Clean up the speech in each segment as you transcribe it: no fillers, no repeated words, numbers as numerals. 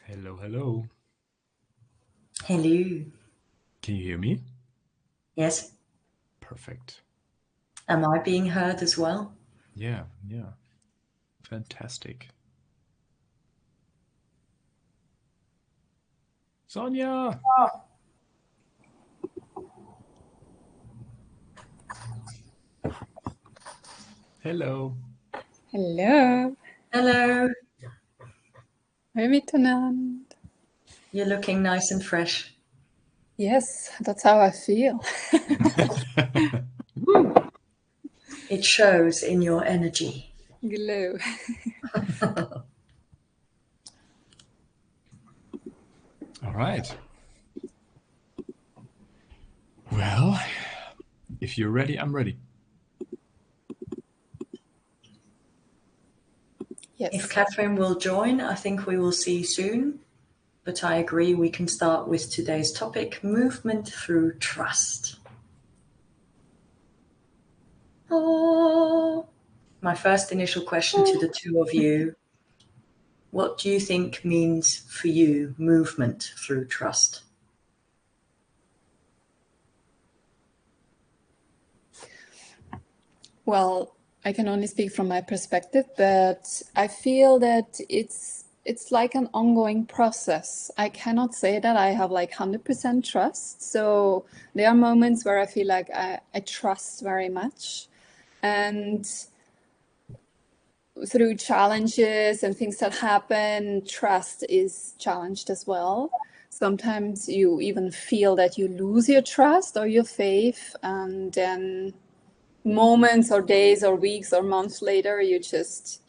Hello, hello. Hello. Can you hear me? Yes. Perfect. Am I being heard as well? Yeah, yeah. Fantastic. Sonia! Hello. Hello, Hello. hej miteinander. You're looking nice and fresh. Yes, that's how I feel. Woo! It shows in your energy. Glow. All right. Well, if you're ready, I'm ready. If Yes. Catherine will join, I think we will see soon. But I agree we can start with today's topic, movement through trust. Oh. My first initial question to the two of you, what do you think means for you movement through trust? Well, I can only speak from my perspective, but I feel that it's like an ongoing process. I cannot say that I have like 100% trust. So there are moments where I feel like I trust very much. And through challenges and things that happen, trust is challenged as well. Sometimes you even feel that you lose your trust or your faith, and then moments or days or weeks or months later, you just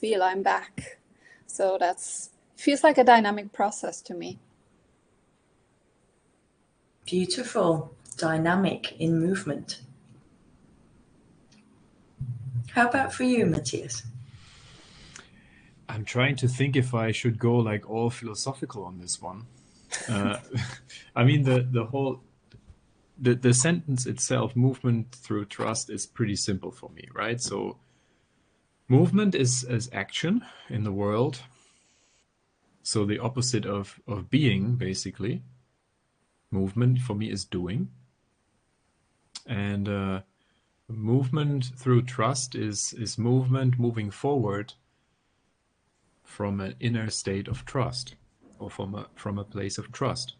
feel I'm back. So that's feels like a dynamic process to me. Beautiful, dynamic in movement. How about for you, Matthias? I'm trying to think if I should go like all philosophical on this one. Uh, I mean, the sentence itself, movement through trust, is pretty simple for me, right? So movement is as action in the world. So the opposite of being, basically. Movement for me is doing. And movement through trust is movement moving forward from an inner state of trust, or from a place of trust.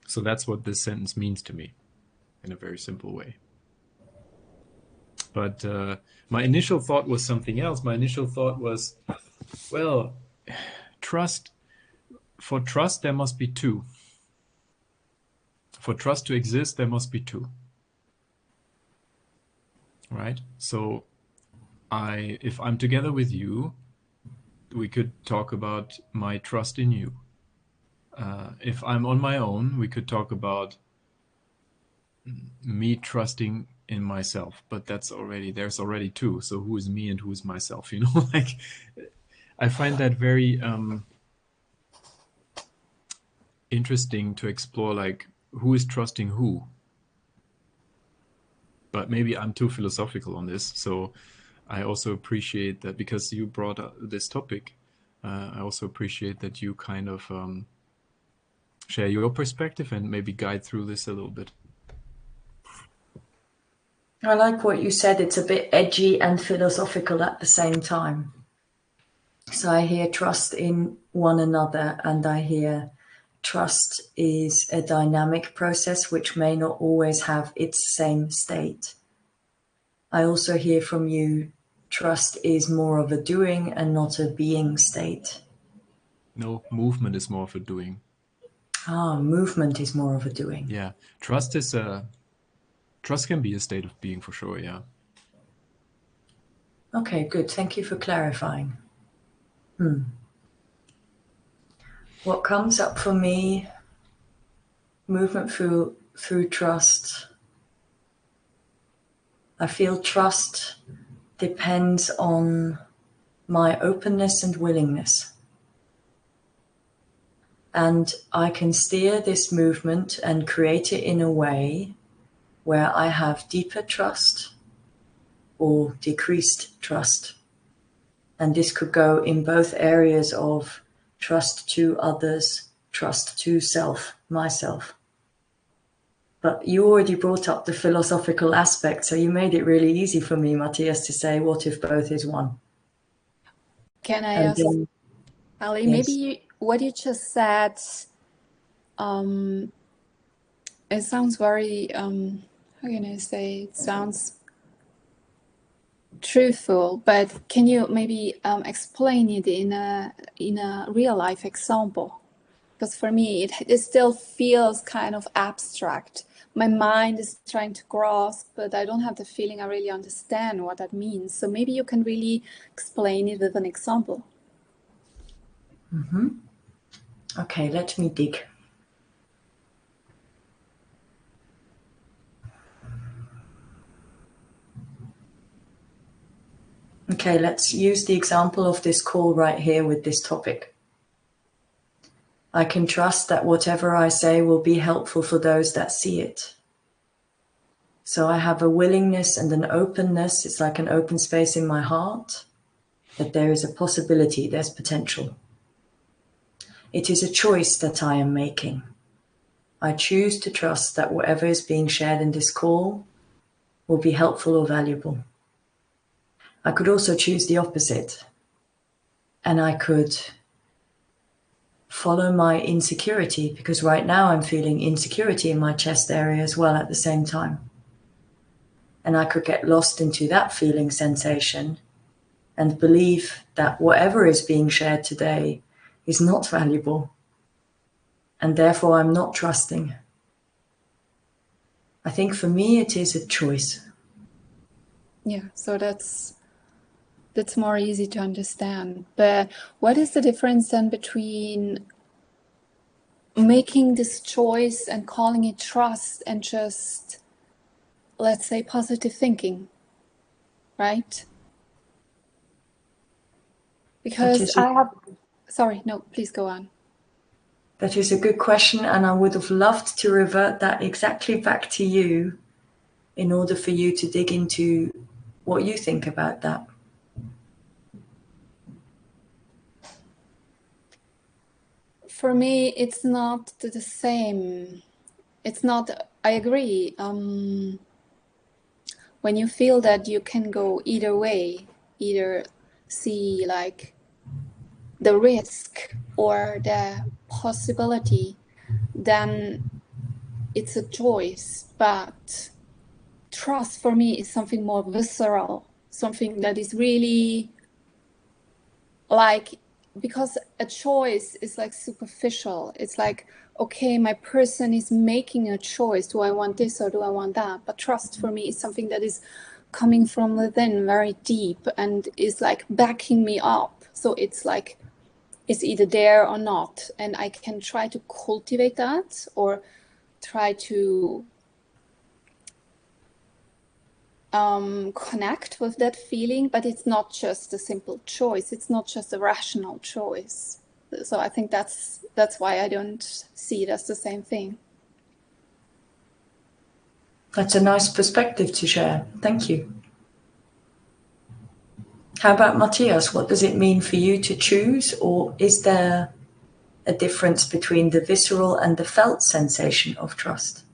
So that's what this sentence means to me in a very simple way. But my initial thought was something else. My initial thought was, well, trust, for trust there must be two. For trust to exist, there must be two. Right? So if I'm together with you, we could talk about my trust in you. If I'm on my own, we could talk about me trusting in myself. But there's already two. So who is me and who is myself? Like I find that very interesting to explore, like who is trusting who. But maybe I'm too philosophical on this. So I also appreciate that because you brought up this topic. I also appreciate that you kind of share your perspective and maybe guide through this a little bit. I like what you said. It's a bit edgy and philosophical at the same time. So I hear trust in one another, and I hear trust is a dynamic process which may not always have its same state. I also hear from you trust is more of a doing and not a being state. No, movement is more of a doing. Movement is more of a doing. Yeah, trust can be a state of being for sure. Yeah. Okay, good. Thank you for clarifying. What comes up for me, movement through trust. I feel trust depends on my openness and willingness. And I can steer this movement and create it in a way where I have deeper trust or decreased trust. And this could go in both areas of trust to others, trust to self, myself. But you already brought up the philosophical aspect, so you made it really easy for me, Matthias, to say, what if both is one? Can I And ask, then, Ali, yes. maybe what you just said, it sounds very, how can I say, it sounds truthful, but can you maybe explain it in a real life example? Because for me, it still feels kind of abstract. My mind is trying to grasp, but I don't have the feeling I really understand what that means. So maybe you can really explain it with an example. Okay, let me dig. Okay, let's use the example of this call right here with this topic. I can trust that whatever I say will be helpful for those that see it. So I have a willingness and an openness. It's like an open space in my heart, that there is a possibility, there's potential. It is a choice that I am making. I choose to trust that whatever is being shared in this call will be helpful or valuable. I could also choose the opposite, and I could follow my insecurity, because right now I'm feeling insecurity in my chest area as well at the same time. And I could get lost into that feeling sensation and believe that whatever is being shared today is not valuable, and therefore I'm not trusting. I think for me it is a choice. Yeah, so that's more easy to understand. But what is the difference then between making this choice and calling it trust and just, let's say, positive thinking, right? Because sorry, no, please go on. That is a good question, and I would have loved to revert that exactly back to you in order for you to dig into what you think about that. For me, it's not the same. It's not, I agree. When you feel that you can go either way, either see like the risk or the possibility, then it's a choice. But trust for me is something more visceral, something that is really like, because a choice is like superficial. It's like, okay, my person is making a choice. Do I want this or do I want that? But trust for me is something that is coming from within, very deep, and is like backing me up. So it's like, it's either there or not. And I can try to cultivate that or try to connect with that feeling, but it's not just a simple choice. It's not just a rational choice. So I think that's why I don't see it as the same thing. That's a nice perspective to share. Thank you. How about Matthias? What does it mean for you to choose, or is there a difference between the visceral and the felt sensation of trust?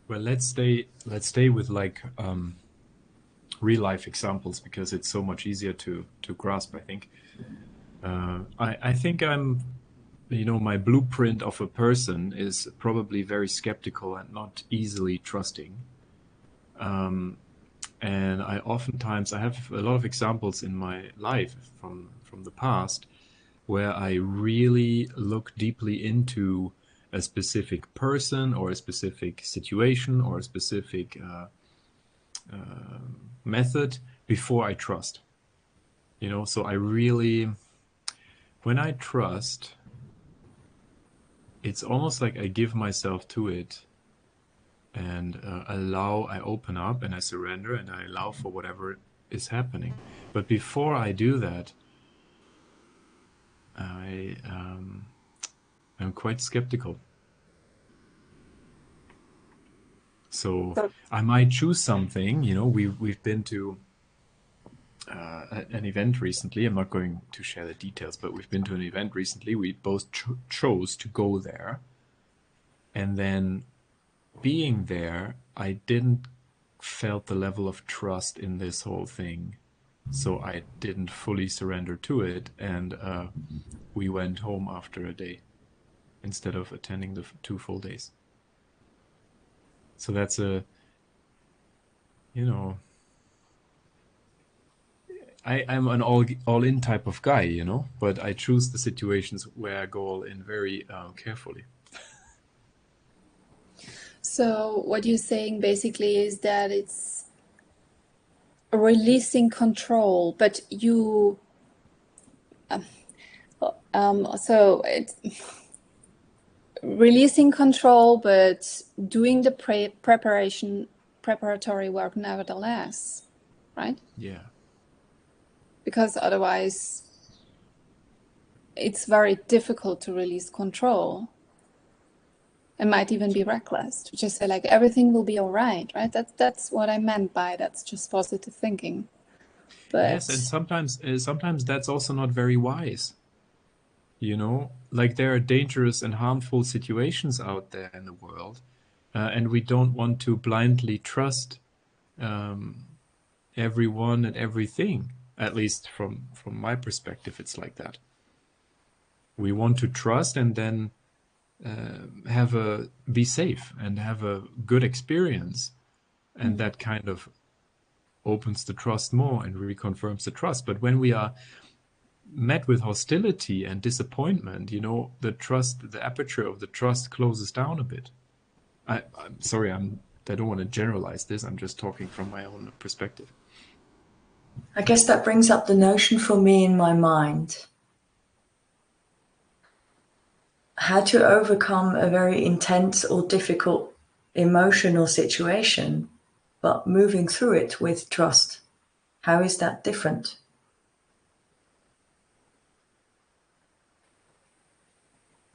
Well, let's stay with like real life examples, because it's so much easier to grasp, I think. I think I'm, my blueprint of a person is probably very skeptical and not easily trusting. And I have a lot of examples in my life from the past where I really look deeply into a specific person or a specific situation or a specific method before I trust. So when I trust, it's almost like I give myself to it and I open up and I surrender and I allow for whatever is happening. But before I do that, I'm quite skeptical. So I might choose something. We've been to an event recently. I'm not going to share the details, but we've been to an event recently. We both chose to go there. And then being there, I didn't felt the level of trust in this whole thing. So I didn't fully surrender to it. And we went home after a day instead of attending the 2 full days. So that's I'm an all-in type of guy, but I choose the situations where I go all in very carefully. So what you're saying basically is that it's releasing control, but you so it's releasing control, but doing the preparatory work nevertheless, right? Yeah. Because otherwise it's very difficult to release control. It might even be reckless to just say like everything will be all right? That's what I meant by that's just positive thinking. But Yes, and sometimes that's also not very wise. Like there are dangerous and harmful situations out there in the world, and we don't want to blindly trust everyone and everything. At least from my perspective, it's like that. We want to trust and then be safe and have a good experience, and that kind of opens the trust more and reconfirms the trust. But when we are met with hostility and disappointment, the aperture of the trust closes down a bit. I'm sorry, I don't want to generalize this. I'm just talking from my own perspective. I guess that brings up the notion for me in my mind. How to overcome a very intense or difficult emotional situation, but moving through it with trust. How is that different?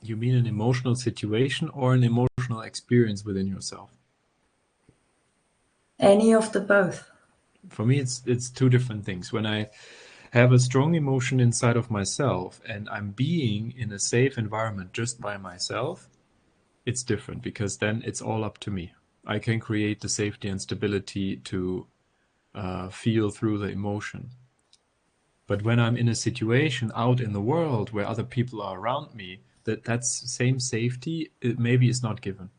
You mean an emotional situation or an emotional experience within yourself? Any of the both. For me, it's 2 different things. When I have a strong emotion inside of myself and I'm being in a safe environment just by myself, it's different because then it's all up to me. I can create the safety and stability to feel through the emotion. But when I'm in a situation out in the world where other people are around me, that's same safety, maybe is not given.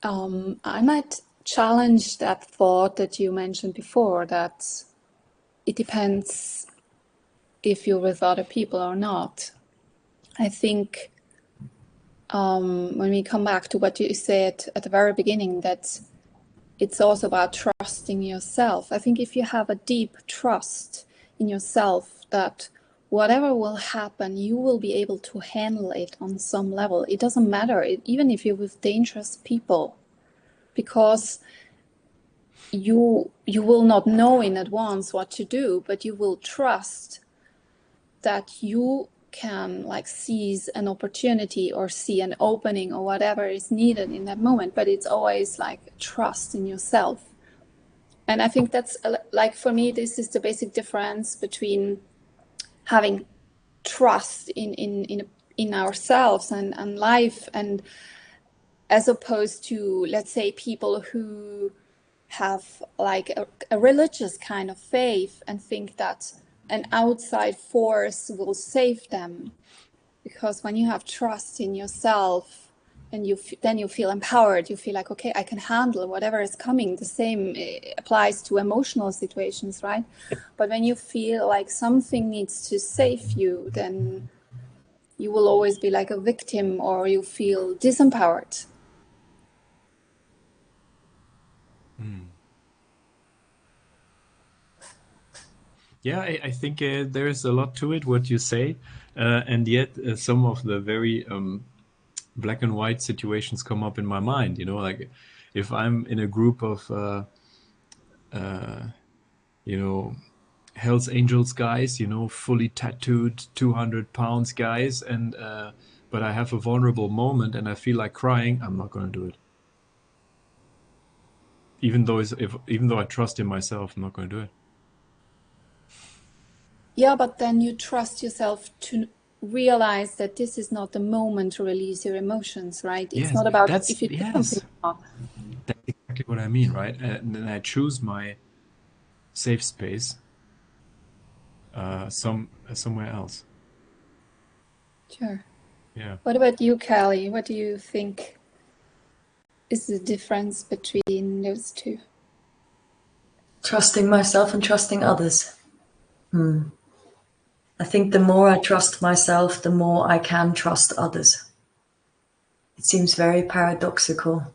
I might challenge that thought that you mentioned before, that it depends if you're with other people or not. I think when we come back to what you said at the very beginning, that it's also about trusting yourself. I think if you have a deep trust in yourself that whatever will happen, you will be able to handle it on some level. It doesn't matter, even if you're with dangerous people, because you will not know in advance what to do, but you will trust that you can seize an opportunity or see an opening or whatever is needed in that moment. But it's always trust in yourself. And I think that's for me, this is the basic difference between having trust in ourselves and life, and as opposed to, let's say, people who have a religious kind of faith and think that an outside force will save them. Because when you have trust in yourself and then you feel empowered, you feel like, okay, I can handle whatever is coming. The same applies to emotional situations, right? But when you feel like something needs to save you, then you will always be like a victim, or you feel disempowered. Yeah, I think there's a lot to it, what you say. And yet some of the very black and white situations come up in my mind, like if I'm in a group of, Hells Angels guys, fully tattooed, 200 pounds guys, and but I have a vulnerable moment and I feel like crying, I'm not going to do it. even though even though I trust in myself, I'm not going to do it. Yeah, but then you trust yourself to realize that this is not the moment to release your emotions, right? It's Yes, not about that's if you do yes. something wrong. That's exactly what I mean, right? And then I choose my safe space somewhere else. Sure. Yeah. What about you, Callie? What do you think is the difference between those two? Trusting myself and trusting others. I think the more I trust myself, the more I can trust others. It seems very paradoxical.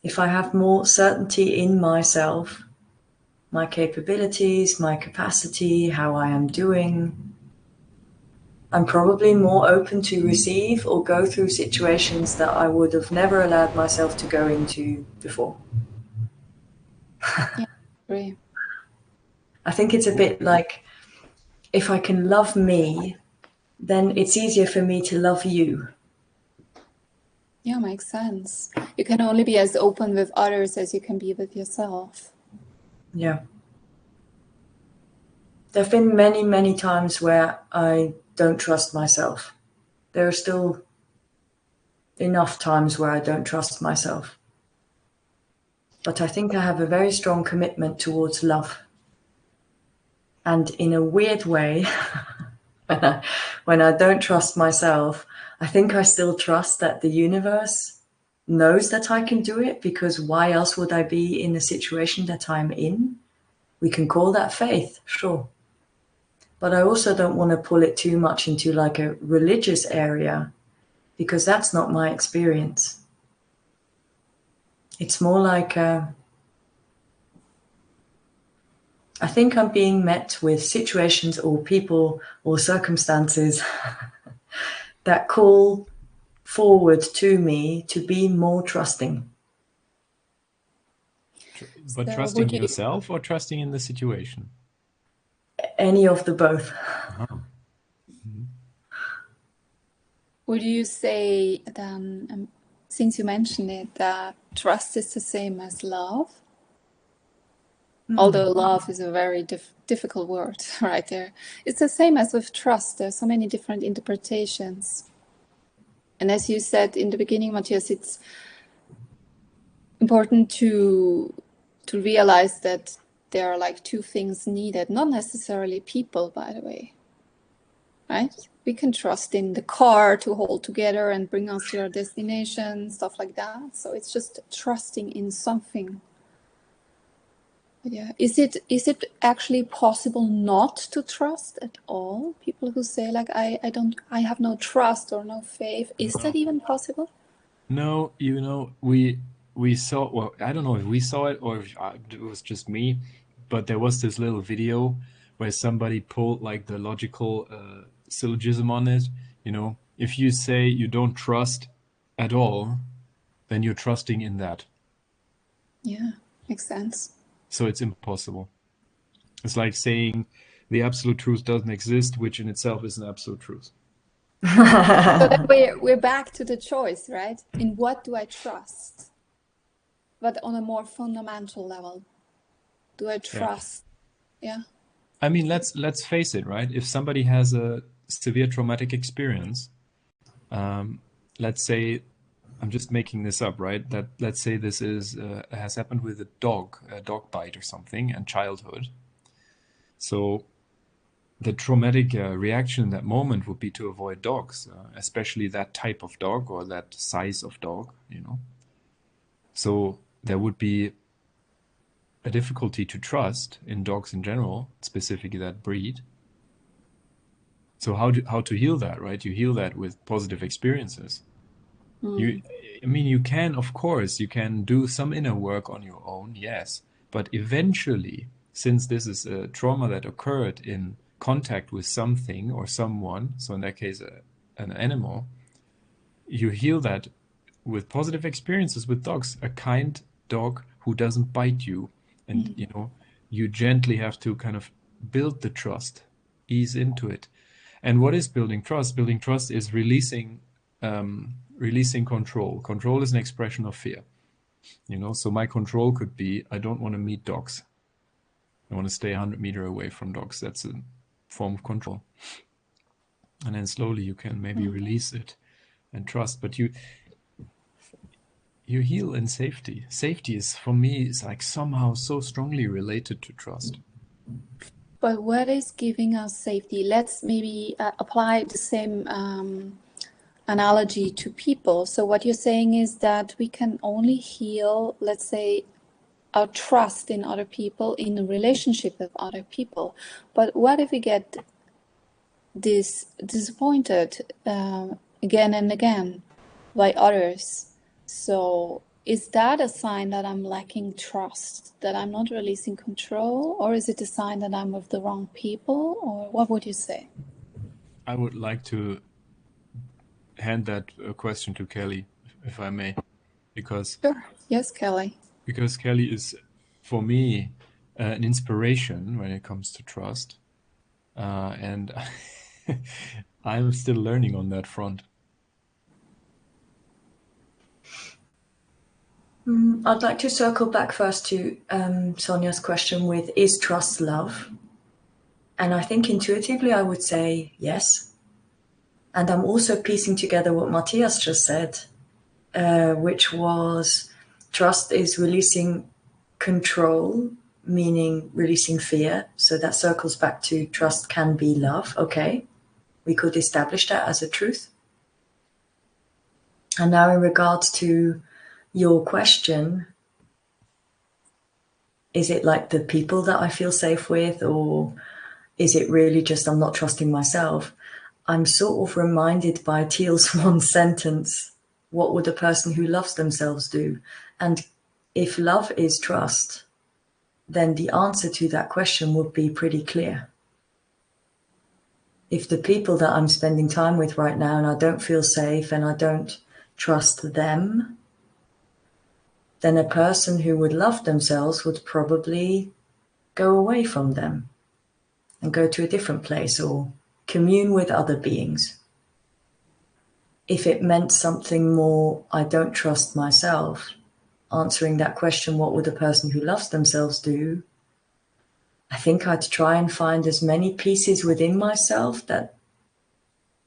If I have more certainty in myself, my capabilities, my capacity, how I am doing, I'm probably more open to receive or go through situations that I would have never allowed myself to go into before. Yeah, I agree. I think it's a bit like, if I can love me, then it's easier for me to love you. Yeah, makes sense. You can only be as open with others as you can be with yourself. Yeah. There have been many, many times where I don't trust myself. There are still enough times where I don't trust myself. But I think I have a very strong commitment towards love. And in a weird way, when I don't trust myself, I think I still trust that the universe knows that I can do it, because why else would I be in the situation that I'm in? We can call that faith, sure. But I also don't want to pull it too much into like a religious area, because that's not my experience. It's more like I think I'm being met with situations or people or circumstances that call forward to me to be more trusting. But So trusting yourself or trusting in the situation? Any of the both. would you say then, since you mentioned it, that trust is the same as love? Although love is a very difficult word right there. It's the same as with trust. There's so many different interpretations. And as you said in the beginning, Matthias, it's important to realize that there are like two things needed, not necessarily people, by the way, right? We can trust in the car to hold together and bring us to our destination, stuff like that. So it's just trusting in something. But yeah, is it actually possible not to trust at all? People who say like I have no trust or no faith, is that even possible? No, we saw, well, I don't know if we saw it or if it was just me, but there was this little video where somebody pulled like the logical syllogism on it. If you say you don't trust at all, then you're trusting in that. Yeah, makes sense. So it's impossible. It's like saying the absolute truth doesn't exist, which in itself is an absolute truth. So then we're back to the choice, right? In what do I trust? But on a more fundamental level, do I trust? Yeah. I mean, let's face it, right? If somebody has a severe traumatic experience, let's say, I'm just making this up, right? That let's say this has happened with a dog bite or something in childhood. So the traumatic reaction in that moment would be to avoid dogs, especially that type of dog or that size of dog, So there would be a difficulty to trust in dogs in general, specifically that breed. So how to heal that, right? You heal that with positive experiences. You can, of course, you can do some inner work on your own, yes. But eventually, since this is a trauma that occurred in contact with something or someone, so in that case, an animal, you heal that with positive experiences with dogs. A kind dog who doesn't bite you. And, you gently have to kind of build the trust, ease into it. And what is building trust? Building trust is releasing control. Control is an expression of fear. You know, so my control could be, I don't want to meet dogs. I want to stay 100 meters away from dogs. That's a form of control. And then slowly you can maybe release it and trust. But you heal in safety. Safety is, for me, is like somehow so strongly related to trust. But what is giving us safety? Let's maybe apply the same analogy to people. So what you're saying is that we can only heal, let's say, our trust in other people, in a relationship with other people. But what if we get disappointed again and again by others? So is that a sign that I'm lacking trust, that I'm not releasing control? Or is it a sign that I'm with the wrong people? Or what would you say? I would like to hand that question to Kelly, if I may, because Sure. Yes, Kelly. Because Kelly is, for me, an inspiration when it comes to trust, and I'm still learning on that front. I'd like to circle back first to Sonia's question with, is trust love? And I think intuitively I would say yes. And I'm also piecing together what Matthias just said, which was trust is releasing control, meaning releasing fear. So that circles back to trust can be love. Okay, we could establish that as a truth. And now in regards to your question, is it like the people that I feel safe with, or is it really just I'm not trusting myself? I'm sort of reminded by Teal's one sentence, what would a person who loves themselves do? And if love is trust, then the answer to that question would be pretty clear. If the people that I'm spending time with right now and I don't feel safe and I don't trust them, then a person who would love themselves would probably go away from them and go to a different place or commune with other beings. If it meant something more, I don't trust myself, answering that question, what would a person who loves themselves do? I think I'd try and find as many pieces within myself that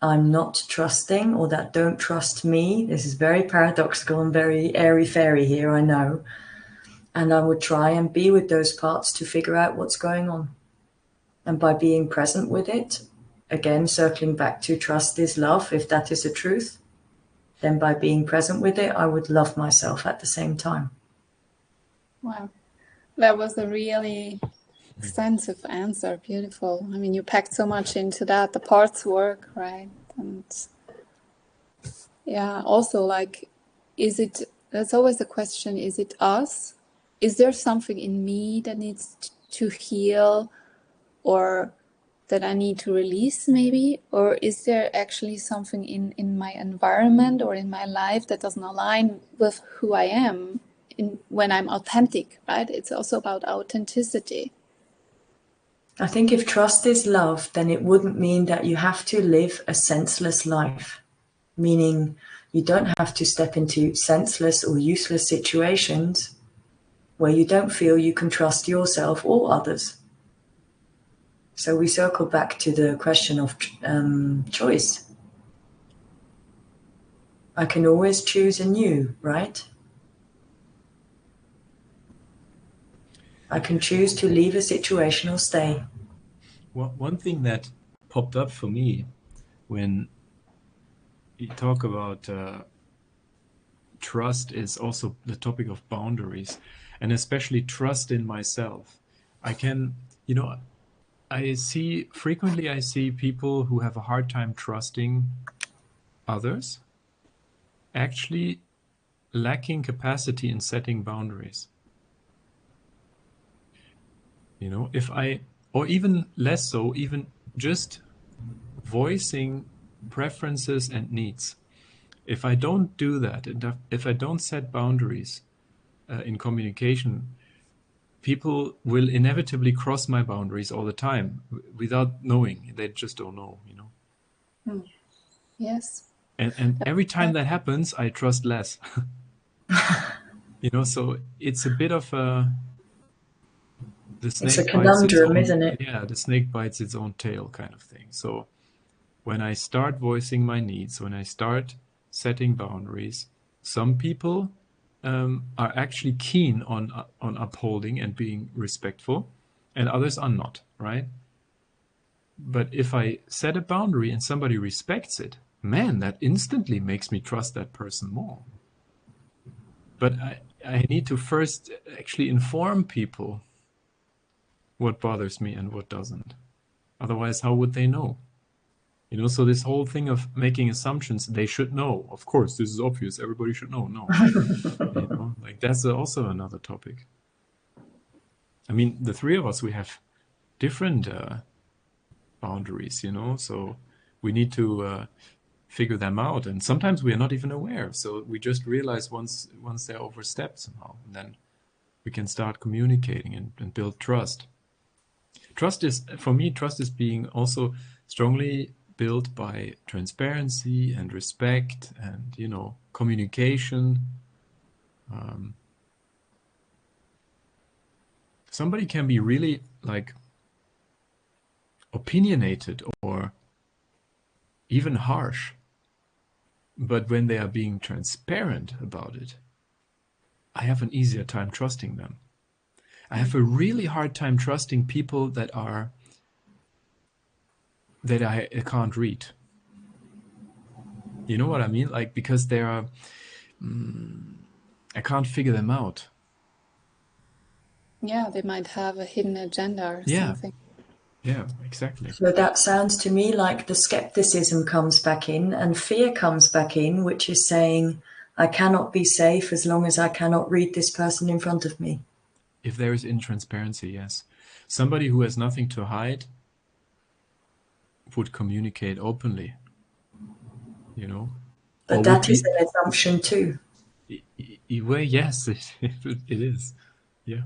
I'm not trusting or that don't trust me. This is very paradoxical and very airy-fairy here, I know. And I would try and be with those parts to figure out what's going on. And by being present with it, again, circling back to trust is love, if that is a truth, then by being present with it, I would love myself at the same time. Wow. That was a really extensive answer. Beautiful. I mean, you packed so much into that, the parts work, right? And yeah, also like, that's always the question, is it us? Is there something in me that needs to heal or that I need to release maybe? Or is there actually something in my environment or in my life that doesn't align with who I am when I'm authentic, right? It's also about authenticity. I think if trust is love, then it wouldn't mean that you have to live a senseless life, meaning you don't have to step into senseless or useless situations where you don't feel you can trust yourself or others. So we circle back to the question of choice. I can always choose anew, right? I can choose to leave a situation or stay. Well, one thing that popped up for me when you talk about trust is also the topic of boundaries, and especially trust in myself. I see people who have a hard time trusting others, actually lacking capacity in setting boundaries. You know, or even less so, even just voicing preferences and needs. If I don't do that, if I don't set boundaries in communication, people will inevitably cross my boundaries all the time without knowing. They just don't know, you know. Yes. And every time that happens, I trust less. So it's a bit of the It's a snake bites its conundrum, own, isn't it? the snake bites its own tail kind of thing. So when I start voicing my needs, when I start setting boundaries, some people are actually keen on upholding and being respectful, and others are not, right? But if I set a boundary and somebody respects it, man, that instantly makes me trust that person more. But I need to first actually inform people what bothers me and what doesn't. Otherwise, how would they know? So this whole thing of making assumptions, they should know. Of course, this is obvious. Everybody should know. No, like that's also another topic. I mean, the three of us, we have different boundaries, so we need to figure them out. And sometimes we are not even aware. So we just realize once they're overstepped somehow, and then we can start communicating and build trust. For me, trust is being also strongly built by transparency and respect and, communication. Somebody can be really like opinionated or even harsh, but when they are being transparent about it, I have an easier time trusting them. I have a really hard time trusting people that I can't read. You know what I mean? Like, because they are, I can't figure them out. Yeah, they might have a hidden agenda or something. Yeah, exactly. So that sounds to me like the skepticism comes back in and fear comes back in, which is saying, I cannot be safe as long as I cannot read this person in front of me. If there is intransparency, yes. Somebody who has nothing to hide would communicate openly, But that is an assumption too. Well, yes, it is. Yeah.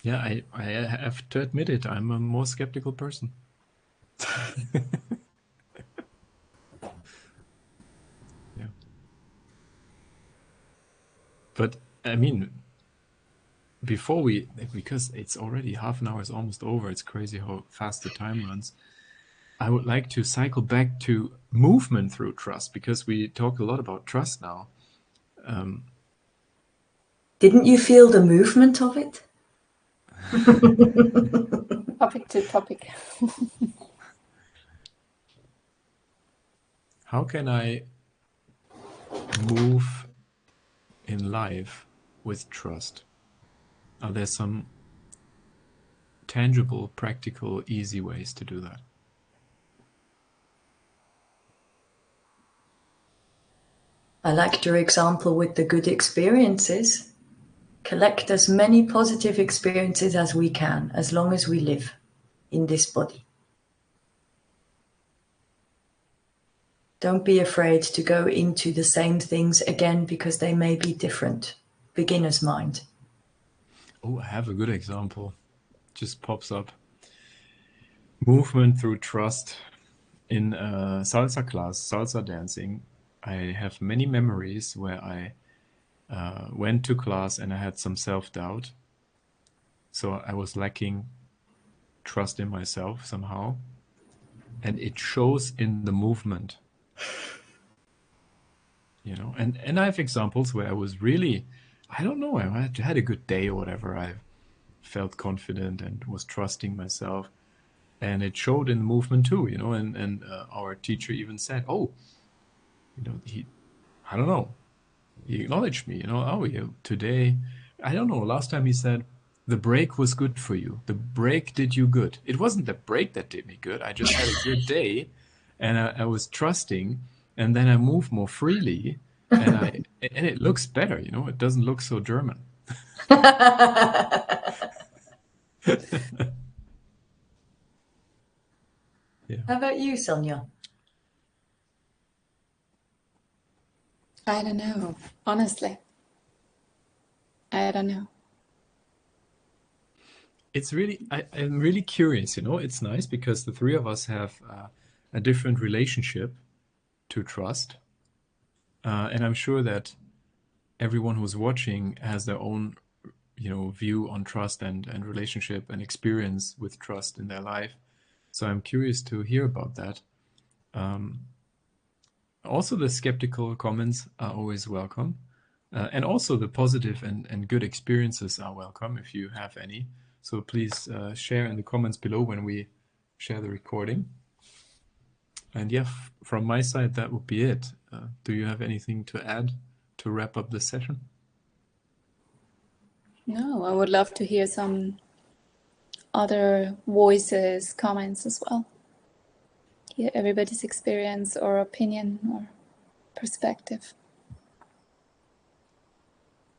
Yeah, I have to admit it. I'm a more skeptical person. Yeah. But I mean, because it's already half an hour is almost over. It's crazy how fast the time runs. I would like to cycle back to movement through trust, because we talk a lot about trust now. Didn't you feel the movement of it? Topic to topic. How can I move in life with trust? Are there some tangible, practical, easy ways to do that? I liked your example with the good experiences. Collect as many positive experiences as we can, as long as we live in this body. Don't be afraid to go into the same things again, because they may be different. Beginner's mind. Oh, I have a good example. Just pops up. Movement through trust. In salsa class, salsa dancing, I have many memories where I went to class and I had some self-doubt. So I was lacking trust in myself somehow. And it shows in the movement. And I have examples where I was really, I don't know, I had a good day or whatever. I felt confident and was trusting myself. And it showed in the movement too, and our teacher even said, oh, I don't know, he acknowledged me, today, I don't know, last time he said, the break was good for you. The break did you good. It wasn't the break that did me good. I just had a good day, and I was trusting, and then I moved more freely, and it looks better, it doesn't look so German. Yeah. How about you, Sonia? I don't know, honestly. I don't know. It's really, I'm really curious, it's nice because the three of us have a different relationship to trust. And I'm sure that everyone who's watching has their own, view on trust and relationship and experience with trust in their life. So I'm curious to hear about that. Also, the skeptical comments are always welcome. And also the positive and good experiences are welcome if you have any. So please share in the comments below when we share the recording. And yeah, from my side, that would be it. Do you have anything to add to wrap up the session? No, I would love to hear some other voices, comments as well. Hear everybody's experience or opinion or perspective.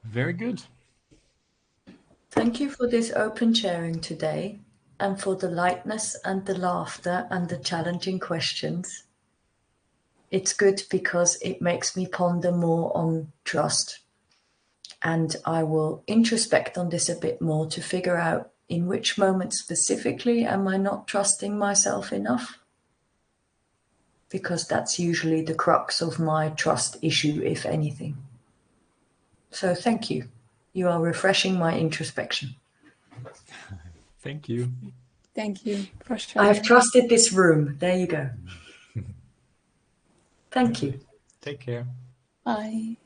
Very good. Thank you for this open sharing today, and for the lightness and the laughter and the challenging questions. It's good because it makes me ponder more on trust. And I will introspect on this a bit more to figure out in which moment specifically am I not trusting myself enough? Because that's usually the crux of my trust issue, if anything. So thank you. You are refreshing my introspection. Thank you. Thank you for sharing. I have trusted this room. There you go. Thank you. Take care. Bye.